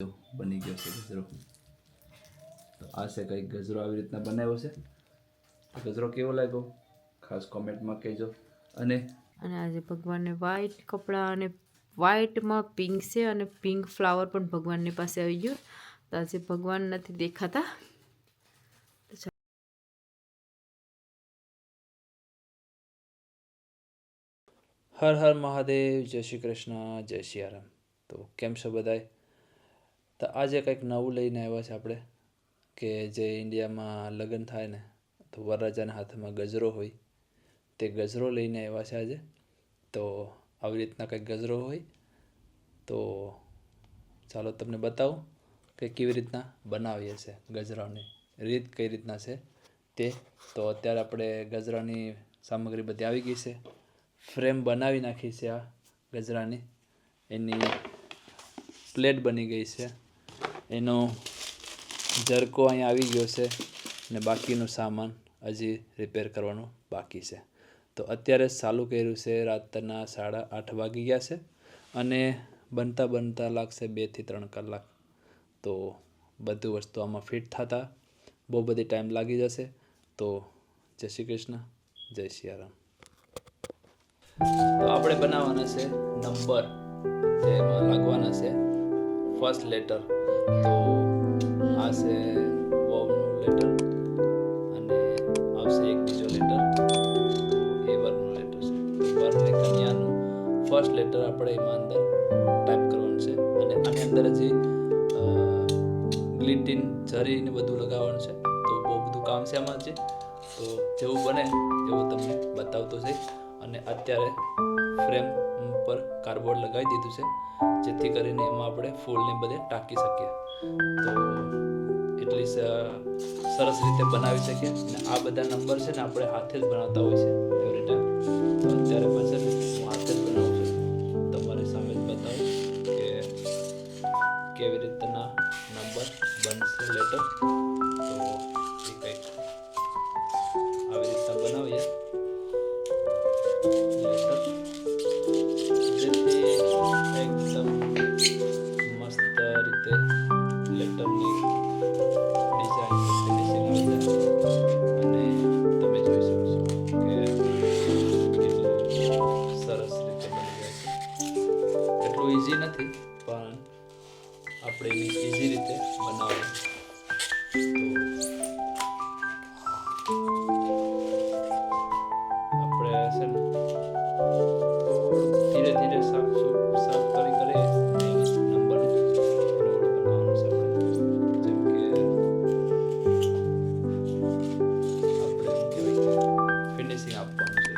બની ગયો છે ગજરો. તો આ છે કંઈક ગજરો આવી રીતના બનાવ્યો છે. તો ગજરો કેવો લાગ્યો ખાસ કોમેન્ટમાં કહેજો. અને આજે ભગવાનને વ્હાઈટ કપડાં અને વ્હાઈટમાં પિંક છે અને પિંક ફ્લાવર પણ ભગવાનની પાસે આવી ગયું. તો આજે ભગવાન નથી દેખાતા. હર હર મહાદેવ, જય શ્રી કૃષ્ણ, જય સિયારામ. તો કેમ છો બધાય? તો આજે કંઈક નવું લઈને આવ્યા છે આપણે, કે જે ઇન્ડિયામાં લગ્ન થાય ને તો વરરાજાના હાથમાં ગજરો હોય, તે ગજરો લઈને આવ્યા છે આજે. તો આવી રીતના કંઈક ગજરો હોય. તો ચાલો તમને બતાવું કે કેવી રીતના બનાવીએ છે ગજરાની રીત, કઈ રીતના છે તે. તો અત્યારે આપણે ગજરાની સામગ્રી બધી આવી ગઈ છે. ફ્રેમ બનાવી નાખી છે આ ગજરાની, એની પ્લેટ બની ગઈ છે, એનો જરકો અહીંયા આવી ગયો છે ને બાકીનું સામાન હજી રિપેર કરવાનું બાકી છે. તો અત્યારે ચાલુ કર્યું છે, રાતના 8:30 વાગી ગયા છે અને બનતા બનતા લાગશે 2 થી 3 કલાક. તો બધું વસ્તુ આમાં ફિટ થતા બહુ બધી ટાઈમ લાગી જશે. તો જય શ્રી કૃષ્ણ, જય સિયારામ. તો આપણે બનાવવાના છે નંબર, જેમાં લાગવાના છે ફર્સ્ટ લેટર. તો આ છે વોવનું લેટર અને આવશે એક બીજો લેટર, એ વરનું લેટર છે. વર ને કન્યાનું ફર્સ્ટ લેટર આપણે એમાં અંદર ટાઈપ કરવાનું છે અને આની અંદર હજી ગ્લિટિન જરી ને બધું લગાવવાનું છે. તો બહુ બધું કામ છે આમાં છે. તો જેવું બને એવું તમને બતાવતો છે. અને અત્યારે ફ્રેમ પર કાર્ડબોર્ડ લગાવી દીધું છે, જેથી કરીને એમાં આપણે ફૂલને બધે ટાંકી શકીએ. તો એટલી સરસ રીતે બનાવી શકીએ. અને આ બધા નંબર છે ને આપણે હાથે જ બનાવતા હોય છે એવરી ટાઈમ. તો અત્યારે પણ છે ને હું હાથે જ બનાવું છું, તમારી સામે જ બતાવું કે કેવી રીતના નંબર બનશે લેટર. તો એ કંઈક આવી રીતના બનાવીએ લેટર, જેથી એકદમ મસ્ત રીતે લેટરની ડિઝાઇન ફિનિશિંગ આવી જાય. અને તમે જોઈ શકો છો કે કેટલું સરસ રીતે બની જાય છે. એટલું ઇઝી નથી, પણ આપણે એની ઇઝી રીતે બનાવવું. તો આપણે છે ને થોડું ધીરે ધીરે સાફ કરી અને નંબર રોડ બનાવવાનું છે આપણે. જેમ કે આપણે કહેવાય ફિનિશિંગ આપવાનું છે.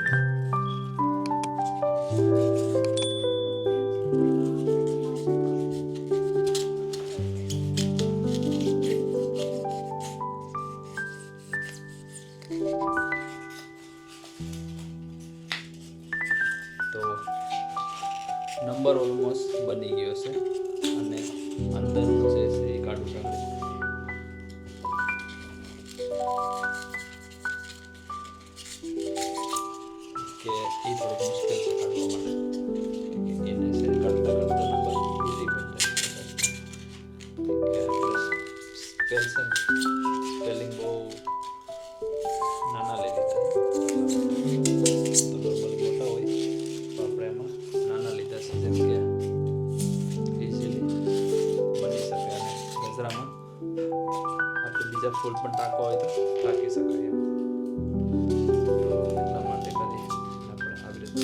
તો નંબર ઓલમોસ્ટ બની ગયો છે અને અંદરનું જે છે એ કાઢું આપણે. કે એ થોડુંક મુશ્કેલ છે કાઢવા માટે, એને છે કાઢતા કાઢતા નંબર ભૂલી પડે. સ્પેલિંગ બહુ નાના લઈ લીધા. નોર્મલ મોટા હોય તો આપણે એમાં નાના લીધા છે, જેમ કે ઇઝીલી બની શકે. અને ગજરામાં આપણે બીજા ફૂલ પણ ટાંકવા હોય તો ટાંકી શકાય એમ. તો એટલા માટે કરી આપણે આવી રીતે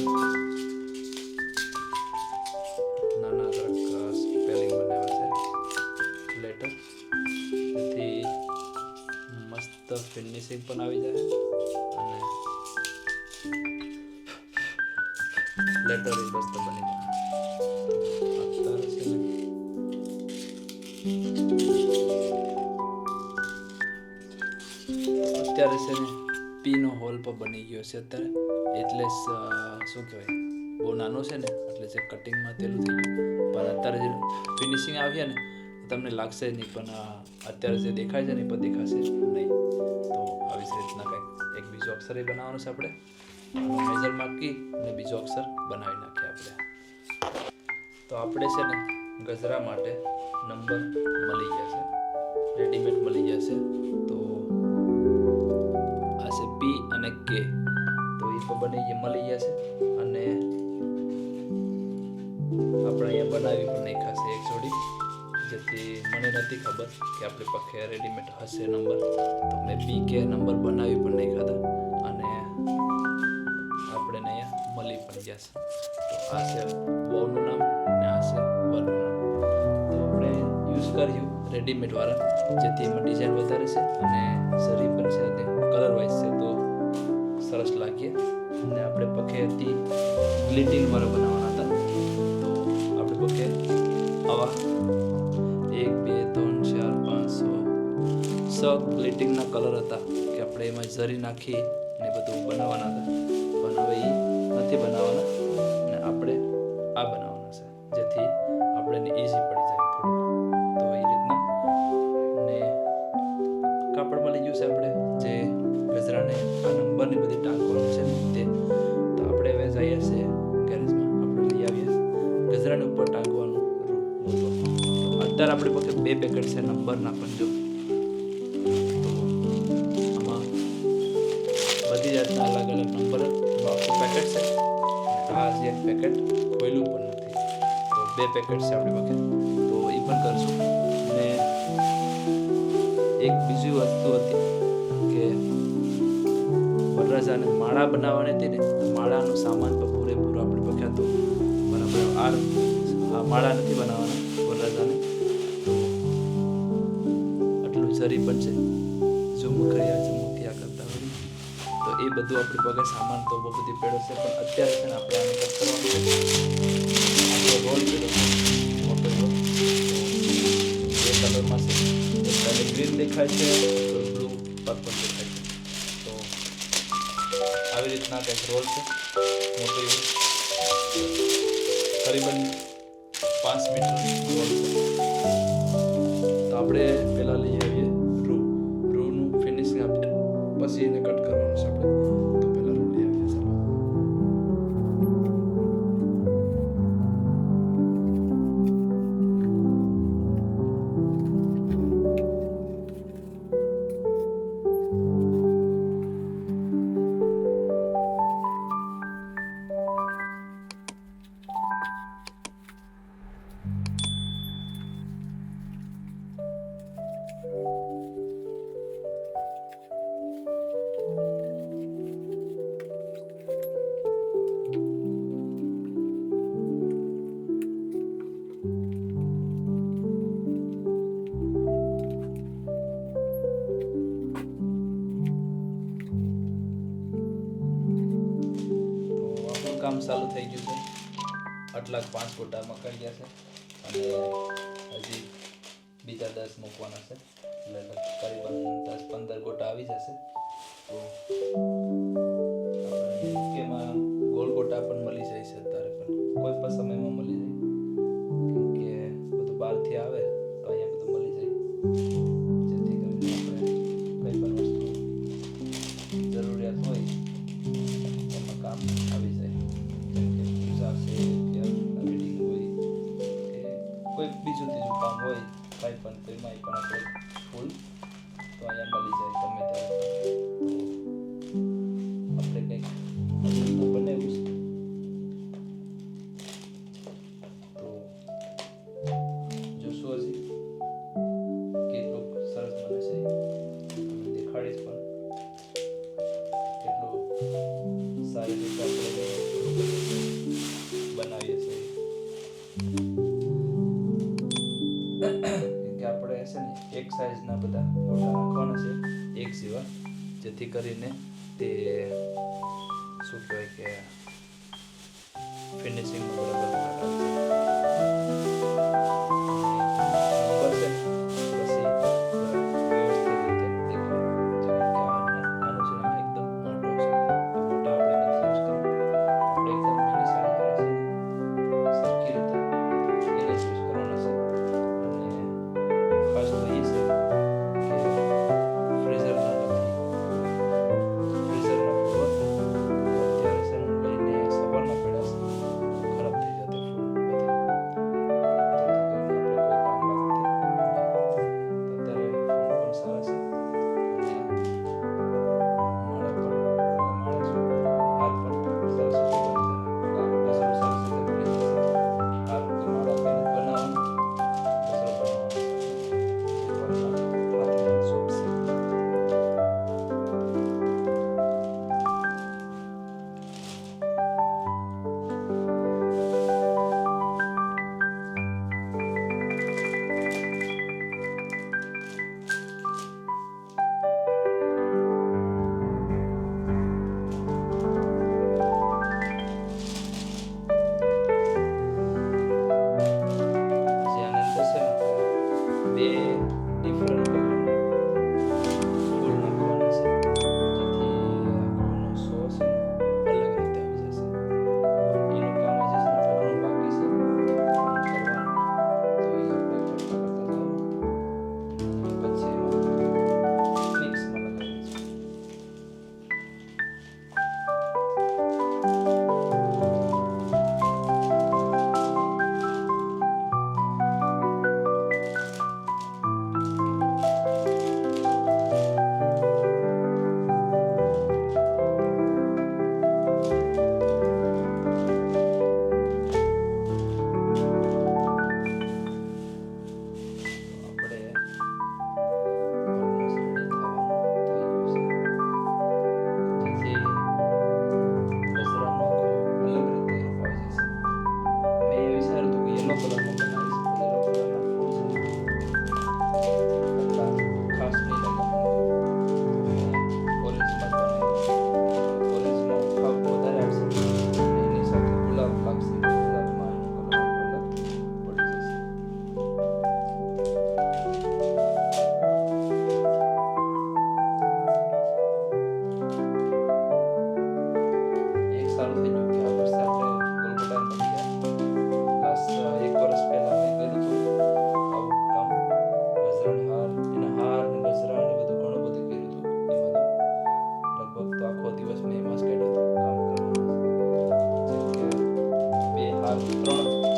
નાના સ્પેલિંગ બનાવ્યા છે લેટર, જેથી મસ્ત ફિનિશિંગ પણ આવી જાય અને લેટર એ મસ્ત બની જાય. અત્યારે છે ને પીનો હોલ પણ બની ગયો છે અત્યારે. એટલે શું કહેવાય, બહુ નાનો છે ને એટલે જે કટિંગમાં તેલું થઈ ગયું. પણ અત્યારે જે ફિનિશિંગ આવ્યા ને તમને લાગશે નહીં, પણ અત્યારે જે દેખાય છે ને એ પણ દેખાશે નહીં. તો આવી જ રીતના કંઈક એક બીજો અક્ષર એ બનાવવાનો છે આપણે. મેજર માર્કી અને બીજો અક્ષર બનાવી નાખીએ આપણે. તો આપણે છે ને ગજરા માટે નંબર મળી જશે, રેડીમેડ મળી જશે. તો આ છે પી અને કે, તો એ પણ બની મળી જશે. અને આપણે અહીંયા બનાવી પણ નહીં ખાશે એક જોડી, જેથી મને નથી ખબર કે આપણી પાસે રેડીમેડ હશે નંબર, તો મેં પી કે નંબર બનાવી પણ નહીં ખાધા અને આપણે અહીંયા મળી પણ જશે. તો આ છે વહુનું નામ અને આ છે વરનું નામ. તો આપણે યુઝ કર્યું રેડીમેડ વાળા, જેથી એમાં ડિઝાઇન વધારે છે અને શરીર પણ છે અને કલર વાઇઝ છે તો સરસ લાગીએ. અને આપણે પખેથી ગ્લિટિંગ વાળા બનાવવાના હતા, તો આપણે પખે આવા 1 2 3 4 5 6 ગ્લિટિંગના કલર હતા કે આપણે એમાં ઝરી નાખી ને બધું બનાવવાના હતા, પણ હવે એ નથી બનાવવાના ને આપણે આ બનાવવાના છે, જેથી આપણે ઇઝી પડી જાય થોડુંક. તો એ રીતના ને કાપડ મળી ગયું છે આપણે જે ગજરાને આ નંબરની બધી ટાંકવાનું છે તે. તો આપણે હવે જઈએ છીએ ગેરેજમાં, આપણે લઈ આવીએ ગજરાને ઉપર ટાંકવાનું રૂ મોટો. તો અત્યારે આપણી પાસે 2 પેકેટ છે નંબરના પણ જો. તો આમાં બધી જાતના અલગ અલગ નંબર આખું પેકેટ છે. આ જે પેકેટ ખોલ્યું પણ નથી, તો 2 પેકેટ છે આપણી પાસે, તો એ પણ કરશું. અને એક બીજી વસ્તુ હતી કે વરરાજાને માળા બનાવવાની હતી ને, તો માળાનો સામાન પણ પૂરેપૂરો આપણે પાસે હતો, પણ આપણે આ માળા નથી બનાવવાના વરરાજાને. તો આટલું જરી પણ છે, ઝુમખિયા કરતા હોય, તો એ બધું આપણી પાસે સામાન તો બહુ બધી પેડો છે. પણ અત્યારે છે ને આપણે આને કટ કરવાનું છે. આપણો રોલ પેડો છે મોટો રોલ, બે કલરમાં છે, એક પહેલે ગ્રીન દેખાય છે તો બ્લુ પર્પલ દેખાય છે. તો આવી રીતના કંઈક રોલ છે મોટો એવો, કરીબન 5 મીટર રોલ છે. તો આપણે પહેલાં લઈ આવીએ રૂનું ફિનિશિંગ આપણે પછી એને કટ કરવાનું છે આપણે. તો પહેલાં રૂ લઈ આવીએ ચાલો. કામ ચાલુ થઈ ગયું છે. આટલા 5 ગોટા મકાઈ ગયા છે અને હજી બીજા 10 મૂકવાના છે, એટલે કરીબન 10-15 ગોટા આવી જશે. તો આપણે કેમાં ગોળ ગોટા પણ મળી જાય છે અત્યારે, પણ કોઈ પણ સમયમાં મળી જાય, કેમ કે બધું બહારથી આવે તો અહીંયા બધું મળી જાય, જેથી કરીને આપણે કંઈ પણ વસ્તુ જરૂરિયાત હોય એમાં કામ આવી જાય. કોઈ બીજું ત્રીજું કામ હોય કાંઈ પણ, તો એમાં પણ આપણે ફૂલ તો અહીંયા મળી જાય ગમે ત્યારે. તો આપણે કંઈક બનાવ્યું છે, તો જોશું હજી કેટલું સરસ બને છે, તમને દેખાડીશ પણ કેટલું સારી રીતે આપણે બનાવીએ છીએ. આપણે છે ને એક સાઈઝના બધા ગોટા રાખવાના છે એક સિવા, જેથી કરીને તે શું કહેવાય કે ફિનિશિંગમાં બરાબર આવે છે. નંબર છે પછી વ્યવસ્થિત રીતે દેખાય, જેમ કે નાનું છે ને આ એકદમ મોટો છે, મોટા આપણે નથી યુઝ કરવું, આપણે એકદમ નાની સાઈઝ છે સરખી રીતે એને યુઝ કરવાના છે. અને ખાસ તો એ છે કે ફ્રીઝરના નથી, ફ્રીઝરના ફૂલ અત્યારે છે ને લઈને સવારના પડ્યા છે ખરાબ થઈ જતા ફૂલ. બે ડિફરન્ટ ફૂલ નાખવાના છે, જેથી આખોનો સો છે અલગ રીતે આવી જશે. એનું કામ હજી છે થોડું બાકી છે કરવાનું, તો એ આપણે કરતા જાઓ. પછી એમાં મિક્સમાં લગાવવાનું છે.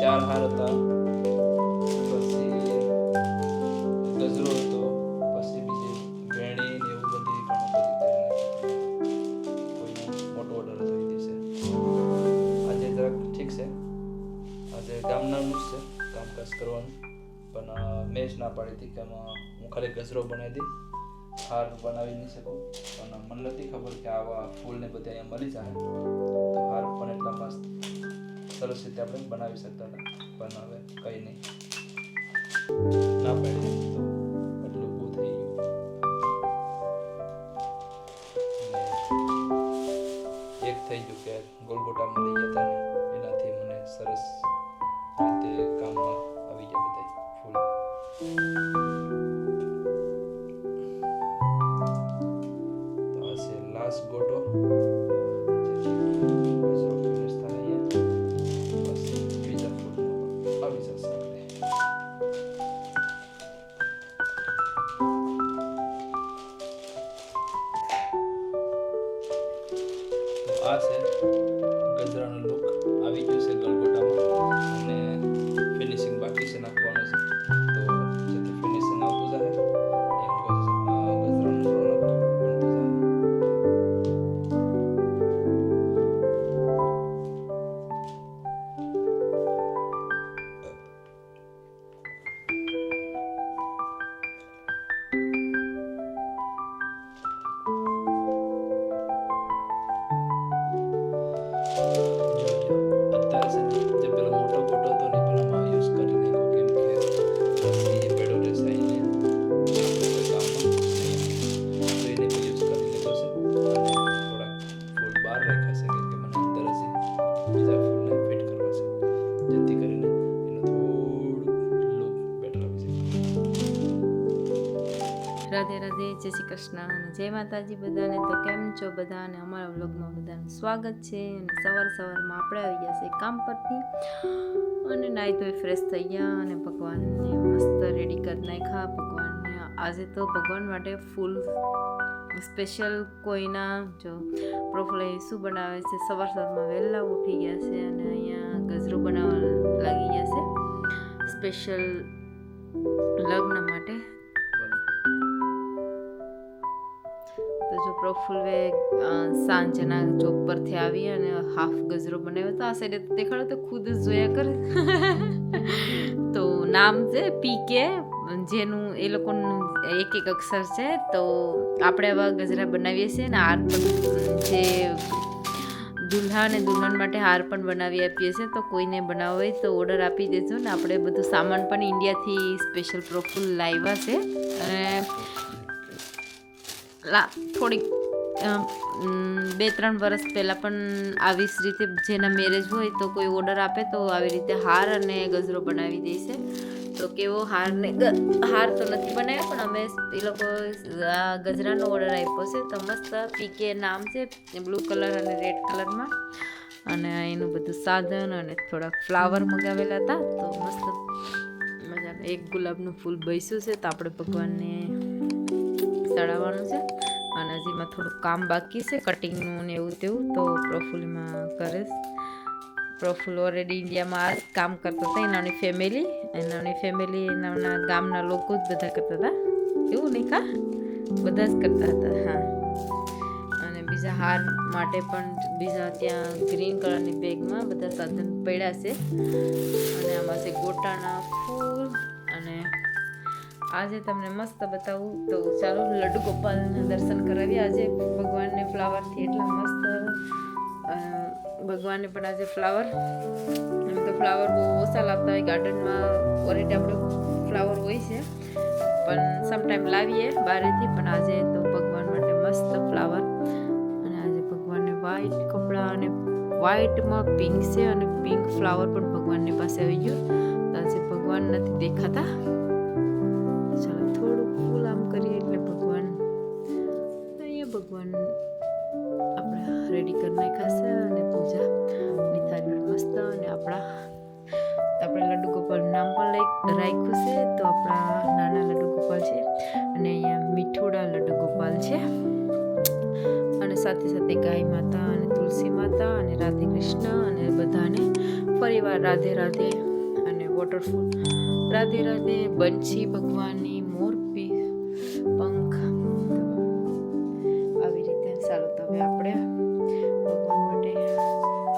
ચાર હાર હતા, પછી ગજરો હતો, પછી બીજી વેણી ને એવું બધી ઘણું બધી કોઈ મોટો ઓર્ડર હતો એ દિવસે. આજે જરાક ઠીક છે, આજે ગામનાનું જ છે કામકાજ કરવાનું, પણ મેં જ ના પાડી હતી કે હું ખાલી ગજરો બનાવી દઈ, હાર બનાવી નહીં શકું. પણ મને નથી ખબર કે આવા ફૂલ ને બધા અહીંયા મળી જાય, તો હાર પણ એટલા મસ્ત સરસ રીતે આપણે બનાવી શકતા હતા. પણ હવે કંઈ નહીં, ના પાડી તો એટલું બહુ થઈ ગયું. એક થઈ ગયું કે ગોલગોટામાં લઈ ગયા હતા ને એનાથી મને સરસ રીતે કામમાં આવી ગયા બધા ફૂલ. તો આ છે લાસ્ટ ગોટો. આ છે ગજરાનો લુક આવી ગયું છે ગલગોટામાં, અને ફિનિશિંગ બાકી છે નાખવાનું છે. તો જેથી ફિનિશિંગ આવતું જાય એમ ગજરાનું રોનક બનતું જાય. રાધે રાધે, જય શ્રી કૃષ્ણ અને જય માતાજી બધાને. તો કેમ છો બધા? અને અમારા વ્લોગમાં બધાનું સ્વાગત છે. અને સવારમાં આપણે આવી ગયા છે કામ પરથી, અને નાહી ધોઈ ફ્રેશ થઈ ગયા અને ભગવાનને મસ્ત રેડી કરી નાખ્યા. ભગવાનને આજે તો ભગવાન માટે ફૂલ સ્પેશિયલ કોઈના જો પ્રોફાઇલ શું બનાવે છે, સવારમાં વહેલા ઉઠી ગયા છે અને અહીંયા ગજરો બનાવવા લાગી ગયા છે સ્પેશિયલ લગ્ન માટે. તો જો પ્રફુલ્લે સાંજના જોબ પરથી આવી અને હાફ ગજરો બનાવ્યો તો આ સાઈડે દેખાડો તો ખુદ જ જોયા કરે. તો નામ છે પીકે, જેનું એ લોકોનું એક એક અક્ષર છે. તો આપણે આવા ગજરા બનાવીએ છીએ ને હાર પણ જે દુલ્હા અને દુલ્હન માટે હાર પણ બનાવી આપીએ છીએ. તો કોઈને બનાવવો હોય તો ઓર્ડર આપી દેજો ને. આપણે બધું સામાન પણ ઇન્ડિયાથી સ્પેશિયલ પ્રફુલ લાવ્યા છે. અને થોડીક 2-3 વર્ષ પહેલાં પણ આવી જ રીતે જેના મેરેજ હોય તો કોઈ ઓર્ડર આપે તો આવી રીતે હાર અને ગજરો બનાવી દે છે. તો કેવો હાર તો નથી બનાવ્યો, પણ અમે એ લોકો આ ગજરાનો ઓર્ડર આપ્યો છે. તો મસ્ત પીકે નામ છે, બ્લુ કલર અને રેડ કલરમાં, અને એનું બધું સાધન અને થોડાક ફ્લાવર મગાવેલા હતા. તો મસ્ત મજાનું એક ગુલાબનું ફૂલ બેસ્યું છે. તો આપણે ભગવાનને ચડાવવાનું છે, અને હજી એમાં થોડું કામ બાકી છે કટિંગનું ને એવું તેવું. તો પ્રફુલ્લમાં કરે. પ્રફુલ્લ ઓલરેડી ઇન્ડિયામાં આ કામ કરતા હતા. એનાની ફેમિલી એના ગામના લોકો જ બધા કરતા હતા, એવું નહીં કા, બધા જ કરતા હતા. હા, અને બીજા હાર માટે પણ બીજા ત્યાં ગ્રીન કલરની બેગમાં બધા સાધન પડ્યા છે. અને આમાં છે ગોટાના ફૂલ. અને આજે તમને મસ્ત બતાવું તો ચાલો લડ્ડુ ગોપાલના દર્શન કરાવીએ. આજે ભગવાનને ફ્લાવરથી એટલા મસ્ત, ભગવાનને પણ આજે ફ્લાવર, એમ તો ફ્લાવર બહુ ઓછા લાવતા હોય ગાર્ડનમાં, ઓલરેડી આપણે ફ્લાવર હોય છે, પણ સમટાઈમ લાવીએ બહારેથી. પણ આજે તો ભગવાન માટે મસ્ત ફ્લાવર. અને આજે ભગવાનને વ્હાઈટ કપડાં અને વ્હાઈટમાં પિંક છે, અને પિંક ફ્લાવર પણ ભગવાનની પાસે આવી ગયું. તો આજે ભગવાન નથી દેખાતા. ચાલો થોડુંક ફૂલ આમ કરીએ એટલે ભગવાન, અહીંયા ભગવાન આપણે રેડી કરી નાખ્યા છે. અને પૂજાની થાળી મસ્ત, અને આપણે લડ્ડુ ગોપાલ નામ પણ રાખ્યું છે. તો આપણા નાના લડ્ડુ ગોપાલ છે, અને અહીંયા મીઠોડા લડ્ડુ ગોપાલ છે. અને સાથે સાથે ગાય માતા અને તુલસી માતા અને રાધે કૃષ્ણ, અને બધાને ફરીવાર રાધે રાધે. અને વોટરફોલ રાધે રાધે, બંછી ભગવાનની મોરપી પંખ, આવી રીતે. સારું, તો હવે આપણે ભગવાન માટે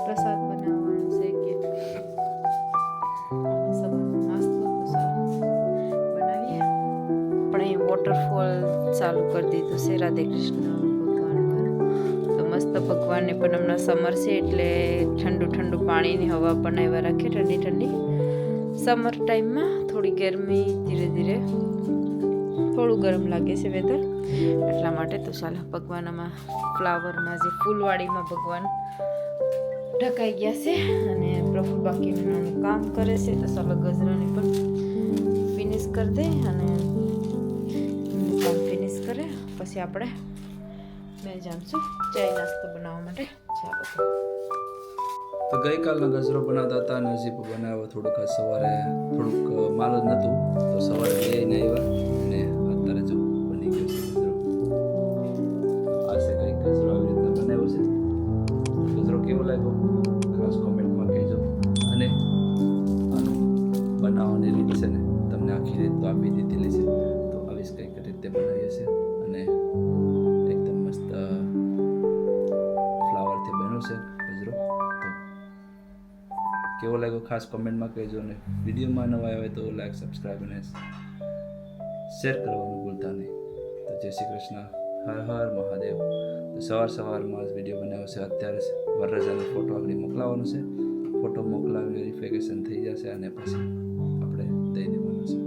પ્રસાદ બનાવવાનો છે કે નાસ્તો બનાવીએ. આપણે અહીં વોટરફોલ ચાલુ કરી દીધું છે. રાધે કૃષ્ણ ભગવાન. તો મસ્ત ભગવાનને પણ હમણાં સમર છે એટલે ઠંડુ ઠંડુ પાણીની હવા બનાવ્યા રાખે, ઠંડી ઠંડી. સમર ટાઈમમાં થોડી ગરમી, ધીરે ધીરે થોડું ગરમ લાગે છે વેધર, એટલા માટે. તો ચાલો ભગવાનમાં ફ્લાવરમાં જે ફૂલવાડીમાં ભગવાન ઢકાઈ ગયા છે, અને પ્રભુ બાકીનું કામ કરે છે. તો ચાલો ગજરાને પણ ફિનિશ કરી દે, અને કામ ફિનિશ કરે પછી આપણે મેં જાણશું ચાય નાસ્તો બનાવવા માટે. ચાલો, તો ગઈકાલનો ગજરો બનાવતા હતા, અને હજી બનાવ્યો થોડુંક. સવારે થોડુંક માલ જ નહોતું, તો સવારે લઈને આવ્યા, અને અત્યારે જો બની ગયો છે ગજરો. આ છે કંઈક ગજરો આવી રીતના બનાવ્યો છે. ગજરો કેવો લાગ્યો ખાસ કોમેન્ટમાં કહેજો. અને આનું બનાવવાની રીત છે ને તમને આખી રીત તો આપી દીધેલી છે. તો આવી જ કંઈક રીતે બનાવીએ છીએ, અને એકદમ મસ્ત ફ્લાવરથી બન્યું છે ગજરો. તો કેવો લાગ્યો ખાસ કોમેન્ટમાં કહેજો, અને વિડીયોમાં નવા આવે તો લાઈક, સબસ્ક્રાઈબ અને શેર કરવાનું ભૂલતા નહીં. તો જય શ્રી કૃષ્ણ, હર હર મહાદેવ. તો સવારમાં જ વિડીયો બનાવ્યો છે. અત્યારે વરરાજાનો ફોટો આગળ મોકલાવાનો છે. ફોટો મોકલાવી વેરિફિકેશન થઈ જશે, અને પછી આપણે દઈ દેવાનું છે.